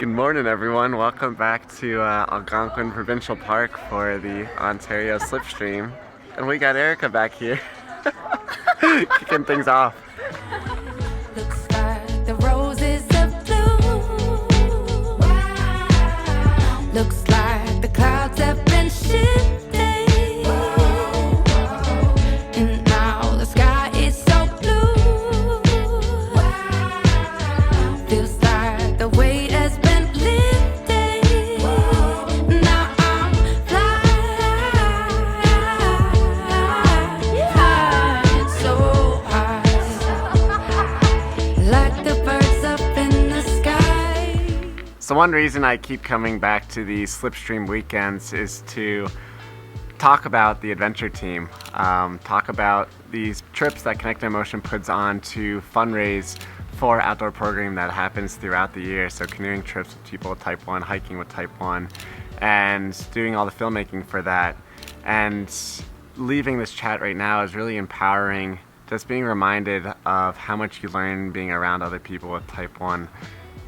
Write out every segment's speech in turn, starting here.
Good morning, everyone. Welcome back to Algonquin Provincial Park for the Ontario Slipstream. And we got Erica back here, kicking things off. Looks like the roses are blue. Wow. Looks like the clouds have been shifting. And now the sky is so blue. Wow. Feels like the weight has been lifted. Now I'm flying so high. Like the birds up in the sky. So one reason I keep coming back to the Slipstream weekends is to talk about the adventure team, talk about these trips that Connect in Motion puts on to fundraise for outdoor programming that happens throughout the year. So canoeing trips with people with type 1, hiking with type 1, and doing all the filmmaking for that. And leaving this chat right now is really empowering, just being reminded of how much you learn being around other people with type 1.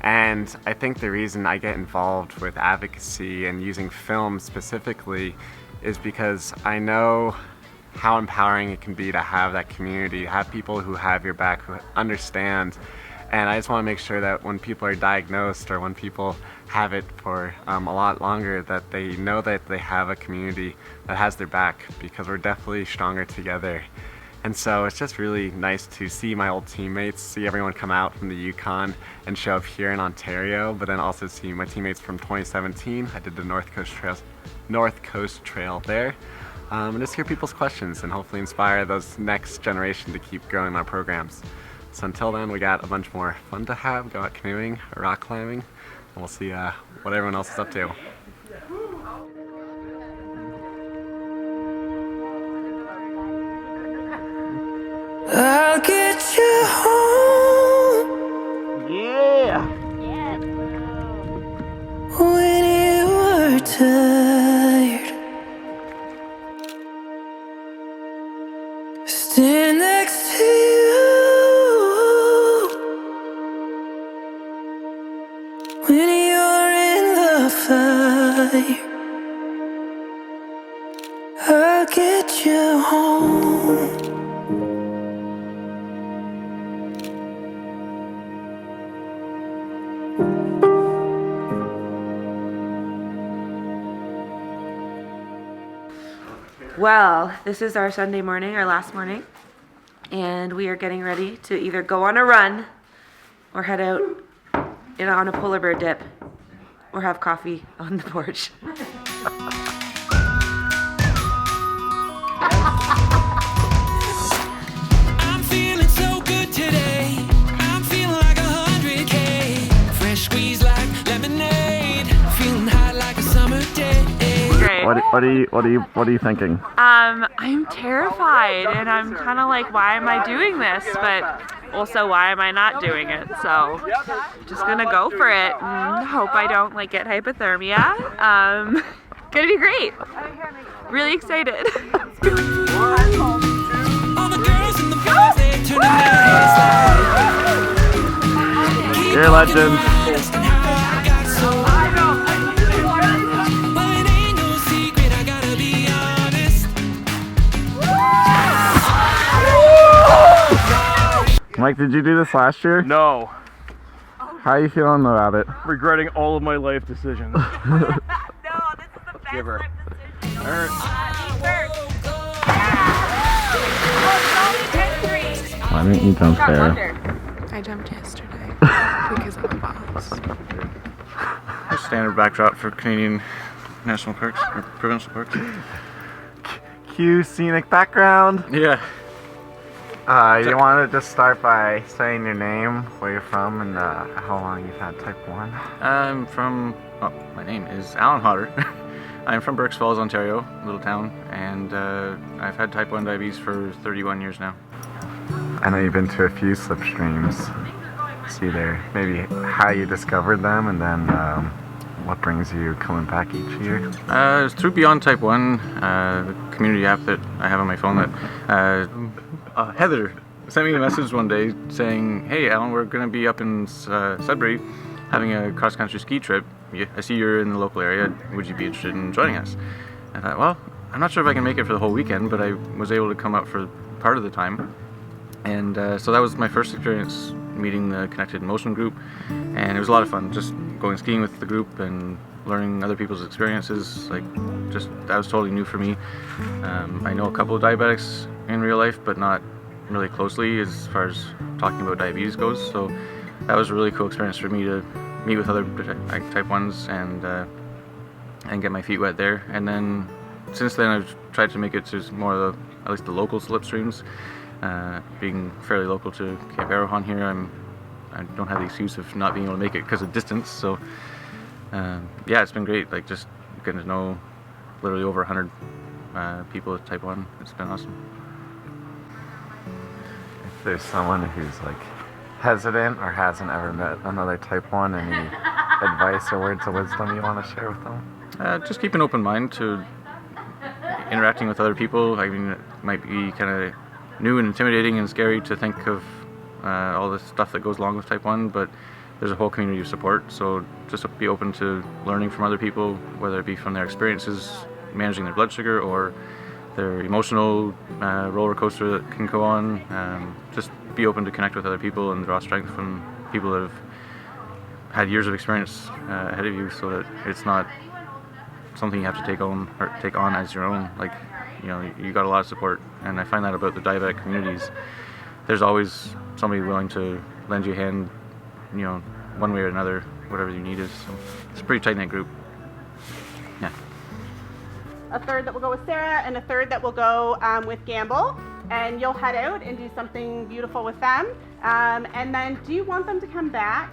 And I think the reason I get involved with advocacy and using film specifically is because I know how empowering it can be to have that community, have people who have your back, who understand. And I just want to make sure that when people are diagnosed or when people have it for a lot longer, that they know that they have a community that has their back, because we're definitely stronger together. And so it's just really nice to see my old teammates, see everyone come out from the Yukon and show up here in Ontario, but then also see my teammates from 2017. I did the North Coast Trail there. And just hear people's questions and hopefully inspire those next generation to keep growing our programs. So until then, we got a bunch more fun to have. Go out canoeing, rock climbing, and we'll see what everyone else is up to. I'll get you home Yeah! when you are tired. Stand next to you when you're in the fire. I'll get you home. Well, this is our Sunday morning, our last morning, and we are getting ready to either go on a run or head out on a polar bear dip or have coffee on the porch. I'm feeling so good today. I'm feeling like 100K. Fresh squeeze like lemonade. Feeling hot like a summer day. Great. What are you thinking? I'm terrified, and I'm kind of like, why am I doing this? But also, why am I not doing it? So, just gonna go for it and hope I don't get hypothermia. Gonna be great. Really excited. All the girls in the bars, they turning their heads like. Keep You're a legend. walking around, asking how I got so high. Well, it ain't no secret, I gotta be honest. Mike, did you do this last year? No. How are you feeling about it? Regretting all of my life decisions. Give her. Why didn't you jump there? I jumped yesterday because of the boss. Standard backdrop for Canadian national parks or provincial parks. Cue scenic background. Yeah. You want to just start by saying your name, where you're from, and how long you've had type 1? I'm from. Oh, my name is Alan Hodder. I'm from Burkes Falls, Ontario, little town, and I've had type 1 diabetes for 31 years now. I know you've been to a few slipstreams. See there, maybe how you discovered them, and then what brings you coming back each year? It's through Beyond Type 1, the community app that I have on my phone that Heather sent me a message one day saying, "Hey Alan, we're going to be up in Sudbury having a cross-country ski trip. I see you're in the local area. Would you be interested in joining us? I thought, well, I'm not sure if I can make it for the whole weekend, but I was able to come out for part of the time. And so that was my first experience meeting the Connected in Motion group, and it was a lot of fun just going skiing with the group and learning other people's experiences. Like, just that was totally new for me. I know a couple of diabetics in real life, but not really closely as far as talking about diabetes goes. So that was a really cool experience for me to meet with other type 1s and get my feet wet there. And then since then I've tried to make it to more of at least the local slipstreams. Being fairly local to Cape Arawan here, I don't have the excuse of not being able to make it because of distance. So yeah, it's been great. Like, just getting to know literally over 100 people with type 1. It's been awesome. If there's someone who's like hesitant or hasn't ever met another type 1, any advice or words of wisdom you want to share with them? Just keep an open mind to interacting with other people. I mean, it might be kind of new and intimidating and scary to think of all the stuff that goes along with type 1, but there's a whole community of support. So just be open to learning from other people, whether it be from their experiences managing their blood sugar or their emotional roller coaster that can go on. Just be open to connect with other people and draw strength from people that have had years of experience ahead of you, so that it's not something you have to take on as your own. Like, you know, you got a lot of support, and I find that about the diabetic communities. There's always somebody willing to lend you a hand, you know, one way or another, whatever your need is. So it's a pretty tight-knit group. Yeah. A third that will go with Sarah, and a third that will go with Gamble. And you'll head out and do something beautiful with them. And then, do you want them to come back?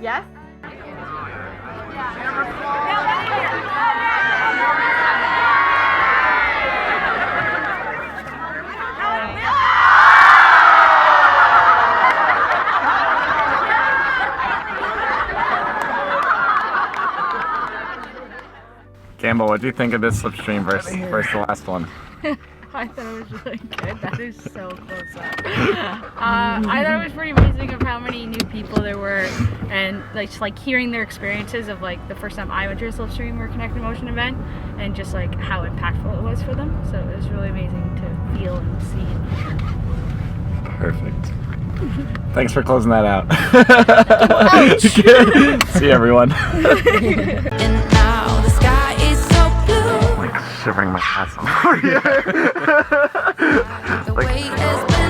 Yes? Gamble, what do you think of this slipstream versus the last one? I thought it was really good. That is so close up. I thought it was pretty amazing of how many new people there were, and just like hearing their experiences of like the first time I went to a slipstream or Connected Motion event, and just like how impactful it was for them. So it was really amazing to feel and see. Perfect. Thanks for closing that out. See you, everyone. And now the sky is so blue. Like shivering my ass off over here. The way has been